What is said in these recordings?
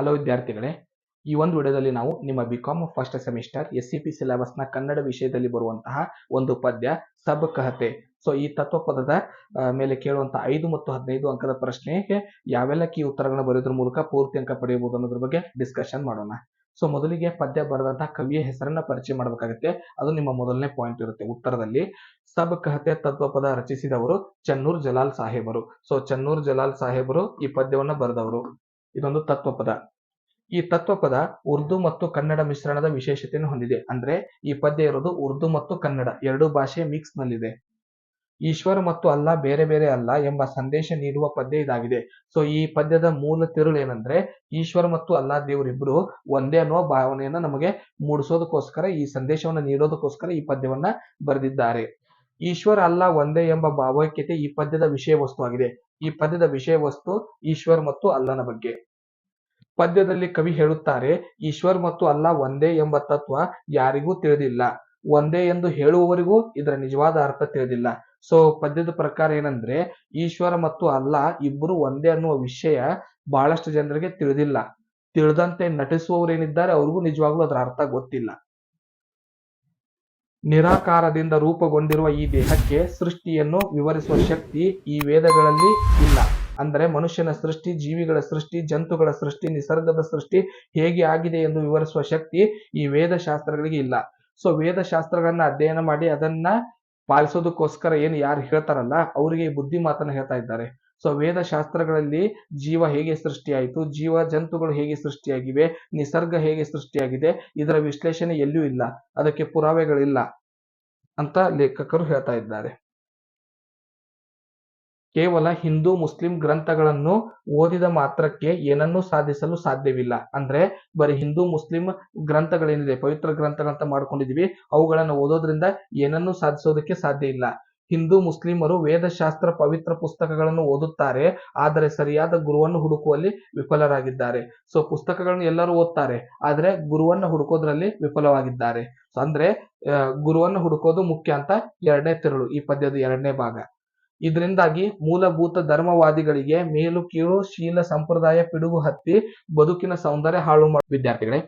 Hello ವಿದ್ಯಾರ್ಥಿಗಳೇ, ಈ ಒಂದು ವಿಡಿಯೋದಲ್ಲಿ ನಾವು ನಿಮ್ಮ ಬಿಕಾಂ ಫಸ್ಟ್ ಸೆಮಿಸ್ಟರ್ SCP ಸಿಲೆಬಸ್ನ ಕನ್ನಡ ವಿಷಯದಲ್ಲಿ ಬರುವಂತಹ ಒಂದು ಪದ್ಯ ಸಬ್ ಕಹತೆ. ಸೊ ಈ ತತ್ವಪದದ ಮೇಲೆ ಕೇಳುವಂತಹ 5 ಮತ್ತು 15 ಅಂಕದ ಪ್ರಶ್ನೆಗೆ ಯಾವೆಲ್ಲ ಕೀ ಉತ್ತರಗಳನ್ನು ಬರೆಯೋದ್ರ ಮೂಲಕ ಪೂರ್ತಿ ಅಂಕ ಪಡೆಯಬಹುದು ಅನ್ನೋದ್ರ ಬಗ್ಗೆ ಡಿಸ್ಕಷನ್ ಮಾಡೋಣ. ಸೊ ಮೊದಲಿಗೆ ಪದ್ಯ ಬರೆದಂತಹ ಕವಿಯ ಹೆಸರನ್ನ ಪರಿಚಯ ಮಾಡಬೇಕಾಗುತ್ತೆ. ಅದು ನಿಮ್ಮ ಮೊದಲನೇ ಪಾಯಿಂಟ್ ಇರುತ್ತೆ ಉತ್ತರದಲ್ಲಿ. ಸಬ್ ಕಹತೆ ತತ್ವಪದ ರಚಿಸಿದವರು ಚನ್ನೂರ್ ಜಲಾಲ್ ಸಾಹೇಬರು. ಸೊ ಚನ್ನೂರ್ ಜಲಾಲ್ ಸಾಹೇಬರು ಈ ಪದ್ಯವನ್ನ ಬರೆದವರು. ಇದೊಂದು ತತ್ವಪದ. ಈ ತತ್ವಪದ ಉರ್ದು ಮತ್ತು ಕನ್ನಡ ಮಿಶ್ರಣದ ವಿಶೇಷತೆಯನ್ನು ಹೊಂದಿದೆ. ಅಂದ್ರೆ ಈ ಪದ್ಯ ಇರೋದು ಉರ್ದು ಮತ್ತು ಕನ್ನಡ ಎರಡು ಭಾಷೆ ಮಿಕ್ಸ್ ನಲ್ಲಿದೆ. ಈಶ್ವರ ಮತ್ತು ಅಲ್ಲಾ ಬೇರೆ ಬೇರೆ ಅಲ್ಲ ಎಂಬ ಸಂದೇಶ ನೀಡುವ ಪದ್ಯ ಇದಾಗಿದೆ. ಸೊ ಈ ಪದ್ಯದ ಮೂಲ ತಿರುಳು ಏನಂದ್ರೆ, ಈಶ್ವರ ಮತ್ತು ಅಲ್ಲಾ ದೇವರಿಬ್ರು ಒಂದೇ ಅನ್ನುವ ಭಾವನೆಯನ್ನ ನಮಗೆ ಮೂಡಿಸೋದಕ್ಕೋಸ್ಕರ, ಈ ಸಂದೇಶವನ್ನು ನೀಡೋದಕ್ಕೋಸ್ಕರ ಈ ಪದ್ಯವನ್ನ ಬರೆದಿದ್ದಾರೆ. ಈಶ್ವರ ಅಲ್ಲಾ ಒಂದೇ ಎಂಬ ಭಾವೈಕ್ಯತೆ ಈ ಪದ್ಯದ ವಿಷಯ ವಸ್ತು ಆಗಿದೆ. ಈ ಪದ್ಯದ ವಿಷಯ ವಸ್ತು ಈಶ್ವರ ಮತ್ತು ಅಲ್ಲನ ಬಗ್ಗೆ. ಪದ್ಯದಲ್ಲಿ ಕವಿ ಹೇಳುತ್ತಾರೆ, ಈಶ್ವರ್ ಮತ್ತು ಅಲ್ಲಾ ಒಂದೇ ಎಂಬ ತತ್ವ ಯಾರಿಗೂ ತಿಳಿದಿಲ್ಲ. ಒಂದೇ ಎಂದು ಹೇಳುವವರಿಗೂ ಇದರ ನಿಜವಾದ ಅರ್ಥ ತಿಳಿದಿಲ್ಲ. ಸೊ ಪದ್ಯದ ಪ್ರಕಾರ ಏನಂದ್ರೆ, ಈಶ್ವರ ಮತ್ತು ಅಲ್ಲಾ ಇಬ್ಬರು ಒಂದೇ ಅನ್ನುವ ವಿಷಯ ಬಹಳಷ್ಟು ಜನರಿಗೆ ತಿಳಿದಿಲ್ಲ. ತಿಳಿದಂತೆ ನಟಿಸುವವರೇನಿದ್ದಾರೆ ಅವ್ರಿಗೂ ನಿಜವಾಗ್ಲೂ ಅದರ ಅರ್ಥ ಗೊತ್ತಿಲ್ಲ. ನಿರಾಕಾರದಿಂದ ರೂಪುಗೊಂಡಿರುವ ಈ ದೇಹಕ್ಕೆ ಸೃಷ್ಟಿಯನ್ನು ವಿವರಿಸುವ ಶಕ್ತಿ ಈ ವೇದಗಳಲ್ಲಿ ಇಲ್ಲ. ಅಂದ್ರೆ ಮನುಷ್ಯನ ಸೃಷ್ಟಿ, ಜೀವಿಗಳ ಸೃಷ್ಟಿ, ಜಂತುಗಳ ಸೃಷ್ಟಿ, ನಿಸರ್ಗದ ಸೃಷ್ಟಿ ಹೇಗೆ ಆಗಿದೆ ಎಂದು ವಿವರಿಸುವ ಶಕ್ತಿ ಈ ವೇದ ಶಾಸ್ತ್ರಗಳಿಗೆ ಇಲ್ಲ. ಸೊ ವೇದ ಶಾಸ್ತ್ರಗಳನ್ನ ಅಧ್ಯಯನ ಮಾಡಿ ಅದನ್ನ ಪಾಲಿಸೋದಕ್ಕೋಸ್ಕರ ಯಾರು ಹೇಳ್ತಾರಲ್ಲ ಅವರಿಗೆ ಈ ಬುದ್ಧಿ ಮಾತನ್ನ ಹೇಳ್ತಾ ಇದ್ದಾರೆ. ಸೊ ವೇದ ಶಾಸ್ತ್ರಗಳಲ್ಲಿ ಜೀವ ಹೇಗೆ ಸೃಷ್ಟಿಯಾಯಿತು, ಜೀವ ಜಂತುಗಳು ಹೇಗೆ ಸೃಷ್ಟಿಯಾಗಿವೆ, ನಿಸರ್ಗ ಹೇಗೆ ಸೃಷ್ಟಿಯಾಗಿದೆ, ಇದರ ವಿಶ್ಲೇಷಣೆ ಎಲ್ಲೂ ಇಲ್ಲ, ಅದಕ್ಕೆ ಪುರಾವೆಗಳಿಲ್ಲ ಅಂತ ಲೇಖಕರು ಹೇಳ್ತಾ ಇದ್ದಾರೆ. ಕೇವಲ ಹಿಂದೂ ಮುಸ್ಲಿಂ ಗ್ರಂಥಗಳನ್ನು ಓದಿದ ಮಾತ್ರಕ್ಕೆ ಏನನ್ನೂ ಸಾಧಿಸಲು ಸಾಧ್ಯವಿಲ್ಲ. ಅಂದ್ರೆ ಬರೀ ಹಿಂದೂ ಮುಸ್ಲಿಂ ಗ್ರಂಥಗಳೇನಿದೆ, ಪವಿತ್ರ ಗ್ರಂಥಗಳಂತ ಮಾಡ್ಕೊಂಡಿದೀವಿ, ಅವುಗಳನ್ನು ಓದೋದ್ರಿಂದ ಏನನ್ನೂ ಸಾಧಿಸೋದಕ್ಕೆ ಸಾಧ್ಯ ಇಲ್ಲ. ಹಿಂದೂ ಮುಸ್ಲಿಮರು ವೇದಶಾಸ್ತ್ರ ಪವಿತ್ರ ಪುಸ್ತಕಗಳನ್ನು ಓದುತ್ತಾರೆ, ಆದರೆ ಸರಿಯಾದ ಗುರುವನ್ನು ಹುಡುಕುವಲ್ಲಿ ವಿಫಲರಾಗಿದ್ದಾರೆ. ಸೊ ಪುಸ್ತಕಗಳನ್ನು ಎಲ್ಲರೂ ಓದ್ತಾರೆ, ಆದ್ರೆ ಗುರುವನ್ನ ಹುಡುಕೋದ್ರಲ್ಲಿ ವಿಫಲವಾಗಿದ್ದಾರೆ. ಸೊ ಅಂದ್ರೆ ಗುರುವನ್ನ ಹುಡುಕೋದು ಮುಖ್ಯ ಅಂತ ಎರಡನೇ ತಿರುಳು ಈ ಪದ್ಯದ ಎರಡನೇ ಭಾಗ. ಇದರಿಂದಾಗಿ ಮೂಲಭೂತ ಧರ್ಮವಾದಿಗಳಿಗೆ ಮೇಲು ಕೀಳು ಶೀಲ ಸಂಪ್ರದಾಯ ಪಿಡುಗು ಹತ್ತಿ ಬದುಕಿನ ಸೌಂದರ್ಯ ಹಾಳು ಮಾಡುವ ವಿದ್ಯಾರ್ಥಿಗಳೇ,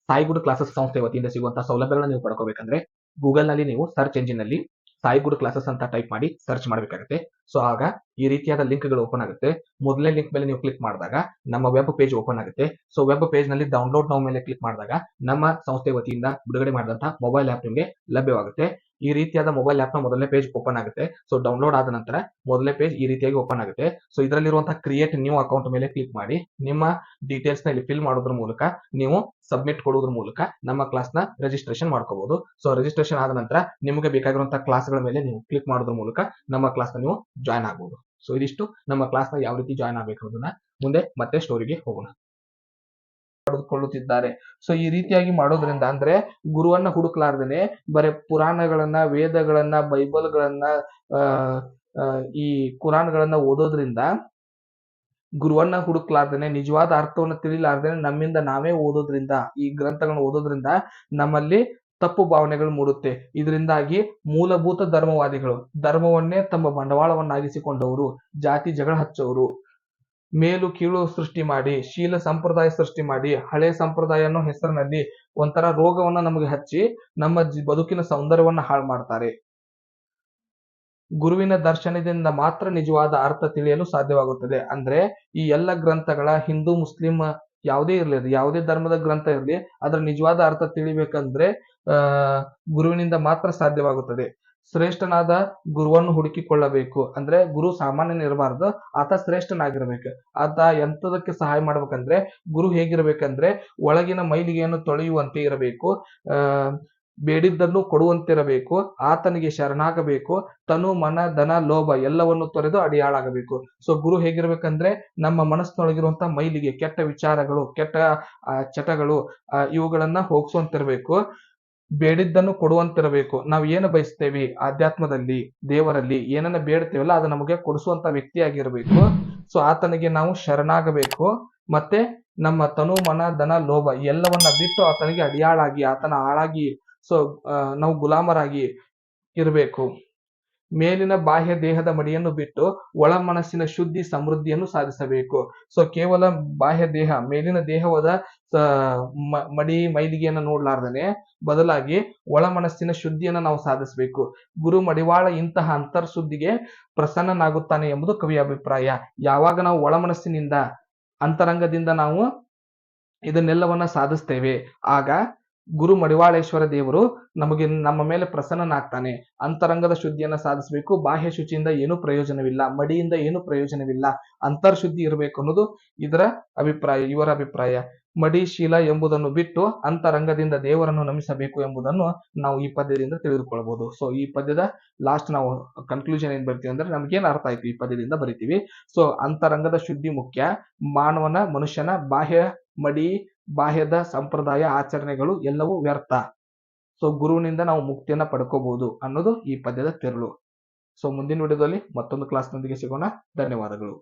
ಸಾಯಿ ಗುಡ್ ಕ್ಲಾಸಸ್ ಸಂಸ್ಥೆ ವತಿಯಿಂದ ಸಿಗುವಂತಹ ಸೌಲಭ್ಯಗಳನ್ನ ನೀವು ಪಡ್ಕೋಬೇಕಂದ್ರೆ ಗೂಗಲ್ ನಲ್ಲಿ ನೀವು ಸರ್ಚ್ ಎಂಜಿನ್ ನಲ್ಲಿ ಸಾಯಿ ಗುಡ್ ಕ್ಲಾಸಸ್ ಅಂತ ಟೈಪ್ ಮಾಡಿ ಸರ್ಚ್ ಮಾಡಬೇಕಾಗುತ್ತೆ. ಸೊ ಆಗ ಈ ರೀತಿಯಾದ ಲಿಂಕ್ ಗಳು ಓಪನ್ ಆಗುತ್ತೆ. ಮೊದಲನೇ ಲಿಂಕ್ ಮೇಲೆ ನೀವು ಕ್ಲಿಕ್ ಮಾಡಿದಾಗ ನಮ್ಮ ವೆಬ್ ಪೇಜ್ ಓಪನ್ ಆಗುತ್ತೆ. ಸೊ ವೆಬ್ ಪೇಜ್ ನಲ್ಲಿ ಡೌನ್ಲೋಡ್ ನೌ ಮೇಲೆ ಕ್ಲಿಕ್ ಮಾಡಿದಾಗ ನಮ್ಮ ಸಂಸ್ಥೆ ವತಿಯಿಂದ ಬಿಡುಗಡೆ ಮಾಡಿದಂತಹ ಮೊಬೈಲ್ ಆಪ್ ನಿಮಗೆ ಲಭ್ಯವಾಗುತ್ತೆ. ಈ ರೀತಿಯಾದ ಮೊಬೈಲ್ ಆಪ್ ನ ಮೊದಲನೇ ಪೇಜ್ ಓಪನ್ ಆಗುತ್ತೆ. ಸೊ ಡೌನ್ಲೋಡ್ ಆದ ನಂತರ ಮೊದಲನೇ ಪೇಜ್ ಈ ರೀತಿಯಾಗಿ ಓಪನ್ ಆಗುತ್ತೆ. ಸೊ ಇದರಲ್ಲಿರುವಂತಹ ಕ್ರಿಯೇಟ್ ನ್ಯೂ ಅಕೌಂಟ್ ಮೇಲೆ ಕ್ಲಿಕ್ ಮಾಡಿ ನಿಮ್ಮ ಡೀಟೇಲ್ಸ್ ನ ಇಲ್ಲಿ ಫಿಲ್ ಮಾಡೋದ್ರ ಮೂಲಕ ನೀವು ಸಬ್ಮಿಟ್ ಕೊಡೋದ್ರ ಮೂಲಕ ನಮ್ಮ ಕ್ಲಾಸ್ ನ ರಿಜಿಸ್ಟ್ರೇಷನ್ ಮಾಡ್ಕೋಬಹುದು. ಸೊ ರಿಜಿಸ್ಟ್ರೇಷನ್ ಆದ ನಂತರ ನಿಮಗೆ ಬೇಕಾಗಿರುವಂತಹ ಕ್ಲಾಸ್ ಗಳ ಮೇಲೆ ನೀವು ಕ್ಲಿಕ್ ಮಾಡೋದ್ರ ಮೂಲಕ ನಮ್ಮ ಕ್ಲಾಸ್ ನ ನೀವು ಜಾಯ್ನ್ ಆಗಬಹುದು. ಸೊ ಇದಿಷ್ಟು ನಮ್ಮ ಕ್ಲಾಸ್ ನ ಯಾವ ರೀತಿ ಜಾಯ್ನ್ ಆಗಬೇಕು ಅನ್ನೋದನ್ನ ಮುಂದೆ ಮತ್ತೆ ಸ್ಟೋರಿಗೆ ಹೋಗೋಣ. ಪಡೆದುಕೊಳ್ಳುತ್ತಿದ್ದಾರೆ. ಸೊ ಈ ರೀತಿಯಾಗಿ ಮಾಡೋದ್ರಿಂದ ಅಂದ್ರೆ ಗುರುವನ್ನ ಹುಡುಕ್ಲಾರ್ದೇನೆ ಬರೀ ಪುರಾಣಗಳನ್ನ, ವೇದಗಳನ್ನ, ಬೈಬಲ್ಗಳನ್ನ, ಈ ಕುರಾನ್ಗಳನ್ನ ಓದೋದ್ರಿಂದ, ಗುರುವನ್ನ ಹುಡುಕ್ಲಾರ್ದೇನೆ, ನಿಜವಾದ ಅರ್ಥವನ್ನ ತಿಳಿಲಾರ್ದೇನೆ ನಮ್ಮಿಂದ ನಾವೇ ಓದೋದ್ರಿಂದ, ಈ ಗ್ರಂಥಗಳನ್ನ ಓದೋದ್ರಿಂದ ನಮ್ಮಲ್ಲಿ ತಪ್ಪು ಭಾವನೆಗಳು ಮೂಡುತ್ತೆ. ಇದರಿಂದಾಗಿ ಮೂಲಭೂತ ಧರ್ಮವಾದಿಗಳು ಧರ್ಮವನ್ನೇ ತಮ್ಮ ಬಂಡವಾಳವನ್ನಾಗಿಸಿಕೊಂಡವರು, ಜಾತಿ ಜಗಳ ಹಚ್ಚೋರು, ಮೇಲು ಕೀಳು ಸೃಷ್ಟಿ ಮಾಡಿ, ಶೀಲ ಸಂಪ್ರದಾಯ ಸೃಷ್ಟಿ ಮಾಡಿ, ಹಳೆ ಸಂಪ್ರದಾಯ ಅನ್ನೋ ಹೆಸರಿನಲ್ಲಿ ಒಂಥರ ರೋಗವನ್ನ ನಮಗೆ ಹಚ್ಚಿ ನಮ್ಮ ಬದುಕಿನ ಸೌಂದರ್ಯವನ್ನ ಹಾಳು ಮಾಡ್ತಾರೆ. ಗುರುವಿನ ದರ್ಶನದಿಂದ ಮಾತ್ರ ನಿಜವಾದ ಅರ್ಥ ತಿಳಿಯಲು ಸಾಧ್ಯವಾಗುತ್ತದೆ. ಅಂದ್ರೆ ಈ ಎಲ್ಲ ಗ್ರಂಥಗಳ, ಹಿಂದೂ ಮುಸ್ಲಿಂ ಯಾವುದೇ ಇರಲಿ, ಯಾವುದೇ ಧರ್ಮದ ಗ್ರಂಥ ಇರಲಿ, ಅದರ ನಿಜವಾದ ಅರ್ಥ ತಿಳಿಬೇಕಂದ್ರೆ ಗುರುವಿನಿಂದ ಮಾತ್ರ ಸಾಧ್ಯವಾಗುತ್ತದೆ. ಶ್ರೇಷ್ಠನಾದ ಗುರುವನ್ನು ಹುಡುಕಿಕೊಳ್ಳಬೇಕು. ಅಂದ್ರೆ ಗುರು ಸಾಮಾನ್ಯನಿರಬಾರ್ದು, ಆತ ಶ್ರೇಷ್ಠನಾಗಿರ್ಬೇಕು. ಆತ ಎಂತದಕ್ಕೆ ಸಹಾಯ ಮಾಡ್ಬೇಕಂದ್ರೆ, ಗುರು ಹೇಗಿರ್ಬೇಕಂದ್ರೆ ಒಳಗಿನ ಮೈಲಿಗೆಯನ್ನು ತೊಳೆಯುವಂತೆ ಇರಬೇಕು, ಬೇಡಿದ್ದನ್ನು ಕೊಡುವಂತಿರಬೇಕು, ಆತನಿಗೆ ಶರಣಾಗಬೇಕು, ತನು ಮನ ಧನ ಲೋಭ ಎಲ್ಲವನ್ನು ತೊರೆದು ಅಡಿಯಾಳಾಗಬೇಕು. ಸೊ ಗುರು ಹೇಗಿರ್ಬೇಕಂದ್ರೆ ನಮ್ಮ ಮನಸ್ಸಿನೊಳಗಿರುವಂತಹ ಮೈಲಿಗೆ, ಕೆಟ್ಟ ವಿಚಾರಗಳು, ಕೆಟ್ಟ ಚಟಗಳು, ಇವುಗಳನ್ನ ಹೋಗ್ಸೋಂತಿರ್ಬೇಕು, ಬೇಡಿದ್ದನ್ನು ಕೊಡುವಂತಿರಬೇಕು. ನಾವು ಏನು ಬಯಸ್ತೇವೆ ಆಧ್ಯಾತ್ಮದಲ್ಲಿ, ದೇವರಲ್ಲಿ ಏನನ್ನ ಬೇಡ್ತೇವಲ್ಲ ಅದು ನಮಗೆ ಕೊಡಿಸುವಂತ ವ್ಯಕ್ತಿಯಾಗಿರ್ಬೇಕು. ಸೊ ಆತನಿಗೆ ನಾವು ಶರಣಾಗಬೇಕು, ಮತ್ತೆ ನಮ್ಮ ತನು ಮನ ಧನ ಲೋಭ ಎಲ್ಲವನ್ನ ಬಿಟ್ಟು ಆತನಿಗೆ ಅಡಿಯಾಳಾಗಿ, ಆತನ ಆಳಾಗಿ, ಸೊ ನಾವು ಗುಲಾಮರಾಗಿ ಇರಬೇಕು. ಮೇಲಿನ ಬಾಹ್ಯ ದೇಹದ ಮಡಿಯನ್ನು ಬಿಟ್ಟು ಒಳ ಮನಸ್ಸಿನ ಶುದ್ಧಿ ಸಮೃದ್ಧಿಯನ್ನು ಸಾಧಿಸಬೇಕು. ಸೊ ಕೇವಲ ಬಾಹ್ಯ ದೇಹ, ಮೇಲಿನ ದೇಹವಾದ ಮಡಿ ಮೈಲಿಗೆಯನ್ನು ನೋಡ್ಲಾರ್ದನೆ ಬದಲಾಗಿ ಒಳ ಮನಸ್ಸಿನ ಶುದ್ಧಿಯನ್ನು ನಾವು ಸಾಧಿಸಬೇಕು. ಗುರು ಮಡಿವಾಳ ಇಂತಹ ಅಂತರ್ಶುದ್ಧಿಗೆ ಪ್ರಸನ್ನನಾಗುತ್ತಾನೆ ಎಂಬುದು ಕವಿಯ ಅಭಿಪ್ರಾಯ. ಯಾವಾಗ ನಾವು ಒಳ ಮನಸ್ಸಿನಿಂದ ಅಂತರಂಗದಿಂದ ನಾವು ಇದನ್ನೆಲ್ಲವನ್ನ ಸಾಧಿಸ್ತೇವೆ, ಆಗ ಗುರು ಮಡಿವಾಳೇಶ್ವರ ದೇವರು ನಮ್ಮ ಮೇಲೆ ಪ್ರಸನ್ನನಾಗ್ತಾನೆ. ಅಂತರಂಗದ ಶುದ್ಧಿಯನ್ನ ಸಾಧಿಸಬೇಕು. ಬಾಹ್ಯ ಶುಚಿಯಿಂದ ಏನೂ ಪ್ರಯೋಜನವಿಲ್ಲ, ಮಡಿಯಿಂದ ಏನೂ ಪ್ರಯೋಜನವಿಲ್ಲ, ಅಂತರ್ಶುದ್ಧಿ ಇರಬೇಕು ಅನ್ನೋದು ಇವರ ಅಭಿಪ್ರಾಯ. ಮಡಿ ಶೀಲ ಎಂಬುದನ್ನು ಬಿಟ್ಟು ಅಂತರಂಗದಿಂದ ದೇವರನ್ನು ನಮಿಸಬೇಕು ಎಂಬುದನ್ನು ನಾವು ಈ ಪದ್ಯದಿಂದ ತಿಳಿದುಕೊಳ್ಳಬಹುದು. ಸೊ ಈ ಪದ್ಯದ ಲಾಸ್ಟ್ ನಾವು ಕನ್ಕ್ಲೂಷನ್ ಏನ್ ಬರ್ತೀವಿ ಅಂದ್ರೆ ನಮ್ಗೇನ್ ಅರ್ಥ ಆಯ್ತು ಈ ಪದ್ಯದಿಂದ ಬರಿತೀವಿ. ಸೊ ಅಂತರಂಗದ ಶುದ್ಧಿ ಮುಖ್ಯ. ಮನುಷ್ಯನ ಬಾಹ್ಯ ಮಡಿ, ಬಾಹ್ಯದ ಸಂಪ್ರದಾಯ ಆಚರಣೆಗಳು ಎಲ್ಲವೂ ವ್ಯರ್ಥ. ಸೊ ಗುರುವಿನಿಂದ ನಾವು ಮುಕ್ತಿಯನ್ನ ಪಡ್ಕೋಬಹುದು ಅನ್ನೋದು ಈ ಪದ್ಯದ ತಿರುಳು. ಸೊ ಮುಂದಿನ ವಿಡಿಯೋದಲ್ಲಿ ಮತ್ತೊಂದು ಕ್ಲಾಸ್ನೊಂದಿಗೆ ಸಿಗೋಣ. ಧನ್ಯವಾದಗಳು.